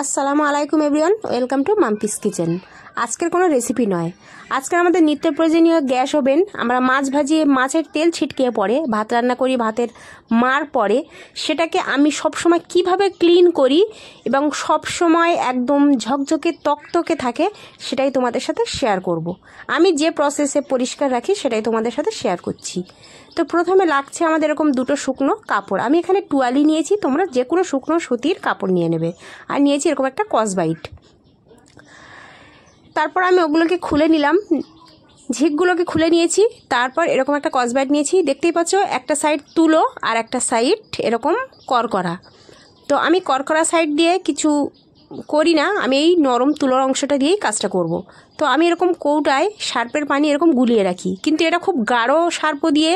আসসালামু আলাইকুম everyone, welcome to Mampi's kitchen. আজকের কোনো রেসিপি নয়, আজকের আমাদের নিত্য প্রয়োজনীয় গ্যাস ওভেন। আমরা মাছ ভাজিয়ে মাছের তেল ছিটকিয়ে পড়ে, ভাত রান্না করি, ভাতের মার পড়ে, সেটাকে আমি সবসময় কিভাবে ক্লিন করি এবং সবসময় একদম ঝকঝকে তকতকে থাকে সেটাই তোমাদের সাথে শেয়ার করব। আমি যে প্রসেসে পরিষ্কার রাখি সেটাই তোমাদের সাথে শেয়ার করছি। তো প্রথমে লাগছে আমাদের এরকম দুটো শুকনো কাপড়। আমি এখানে টুয়ালি নিয়েছি, তোমরা যে কোনো শুকনো সুতির কাপড় নিয়ে নেবে। আর নিয়েছি এরকম একটা কসবাইট। তারপর আমি ওগুলোকে খুলে নিলাম, ঝিকগুলোকে খুলে নিয়েছি। তারপর এরকম একটা কসবাইট নিয়েছি, দেখতেই পাচ্ছ একটা সাইড তুলো আর একটা সাইড এরকম করকরা। তো আমি করকরা সাইড দিয়ে কিছু করি না, আমি এই নরম তুলোর অংশটা দিয়েই কাজটা করব। তো আমি এরকম কৌটায় সার্পের পানি এরকম গুলিয়ে রাখি, কিন্তু এটা খুব গাঢ় সার্প দিয়ে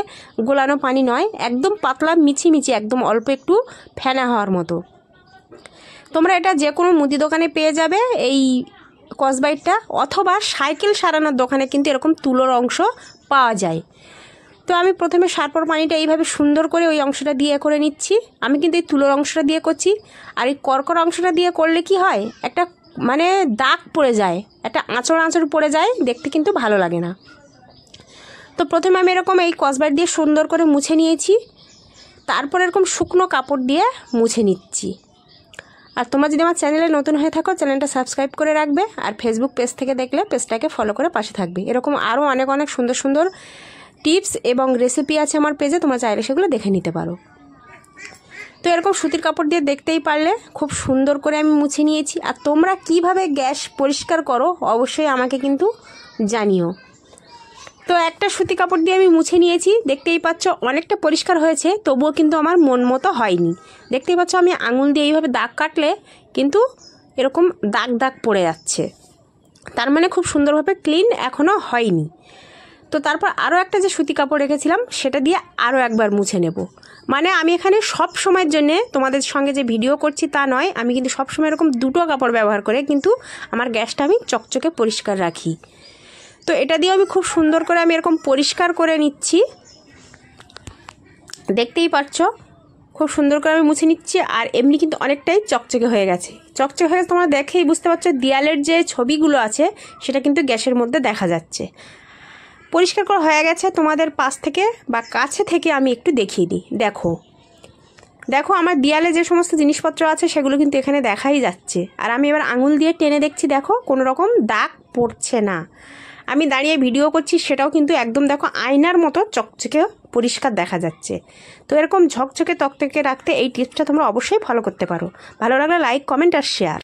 গোলানো পানি নয়, একদম পাতলা মিছিমিছি, একদম অল্প একটু ফেনা হওয়ার মতো। তোমরা এটা যে কোনো মুদি দোকানে পেয়ে যাবে এই কসবাইটটা, অথবা সাইকেল সারানোর দোকানে কিন্তু এরকম তুলোর অংশ পাওয়া যায়। তো আমি প্রথমে সার্পর পানিটা এইভাবে সুন্দর করে ওই অংশটা দিয়ে করে নিচ্ছি। আমি কিন্তু এই তুলোর অংশটা দিয়ে করছি, আর এই করকরা অংশটা দিয়ে করলে কি হয়, একটা মানে দাগ পড়ে যায়, একটা আঁচড় পড়ে যায়, দেখতে কিন্তু ভালো লাগে না। তো প্রথমে আমি এরকম এই কসবাইট দিয়ে সুন্দর করে মুছে নিয়েছি, তারপর এরকম শুকনো কাপড় দিয়ে মুছে নিচ্ছি। আর তোমরা যদি আমার চ্যানেলে নতুন হয়ে থাকো, চ্যানেলটা সাবস্ক্রাইব করে রাখবে, আর ফেসবুক পেজ থেকে দেখলে পেজটাকে ফলো করে পাশে থাকবে। এরকম আরও অনেক অনেক সুন্দর সুন্দর টিপস এবং রেসিপি আছে আমার পেজে, তোমরা চাইলে সেগুলো দেখে নিতে পারো। তো এরকম সুতির কাপড় দিয়ে দেখতেই পারলে খুব সুন্দর করে আমি মুছে নিয়েছি। আর তোমরা কিভাবে গ্যাস পরিষ্কার করো অবশ্যই আমাকে কিন্তু জানিও। তো একটা সুতি কাপড় দিয়ে আমি মুছে নিয়েছি, দেখতেই পাচ্ছ অনেকটা পরিষ্কার হয়েছে, তবুও কিন্তু আমার মন মতো হয়নি। দেখতেই পাচ্ছ আমি আঙুল দিয়ে এইভাবে দাগ কাটলে কিন্তু এরকম দাগ দাগ পড়ে যাচ্ছে, তার মানে খুব সুন্দরভাবে ক্লিন এখনও হয়নি। তো তারপর আরও একটা যে সুতি কাপড় রেখেছিলাম সেটা দিয়ে আরও একবার মুছে নেব। মানে আমি এখানে সব সময়ের জন্যে তোমাদের সঙ্গে যে ভিডিও করছি তা নয়, আমি কিন্তু সবসময় এরকম দুটো কাপড় ব্যবহার করে কিন্তু আমার গ্যাসটা আমি চকচকে পরিষ্কার রাখি। তো এটা দিয়ে আমি খুব সুন্দর করে আমি এরকম পরিষ্কার করে নিচ্ছি, দেখতেই পাচ্ছ খুব সুন্দর করে আমি মুছে নিচ্ছি। আর এমনি কিন্তু অনেকটাই চকচকে হয়ে গেছে, চকচকে হয়ে গেছে, তোমরা দেখেই বুঝতে পারছো দেয়ালের যে ছবিগুলো আছে সেটা কিন্তু গ্যাসের মধ্যে দেখা যাচ্ছে। পরিষ্কার করা হয়ে গেছে, তোমাদের পাশ থেকে বা কাছে থেকে আমি একটু দেখিয়ে দিই। দেখো দেখো আমার দেয়ালে যে সমস্ত জিনিসপত্র আছে সেগুলো কিন্তু এখানে দেখাই যাচ্ছে। আর আমি এবার আঙুল দিয়ে টেনে দেখছি, দেখো কোনো রকম দাগ পড়ছে না। আমি দাঁড়িয়ে ভিডিও করছি সেটাও কিন্তু একদম দেখো আয়নার মতো চকচকে পরিষ্কার দেখা যাচ্ছে। তো এরকম ঝকঝকে তকতকে রাখতে এই টিপসটা তোমরা অবশ্যই ফলো করতে পারো। ভালো লাগলে লাইক, কমেন্ট আর শেয়ার।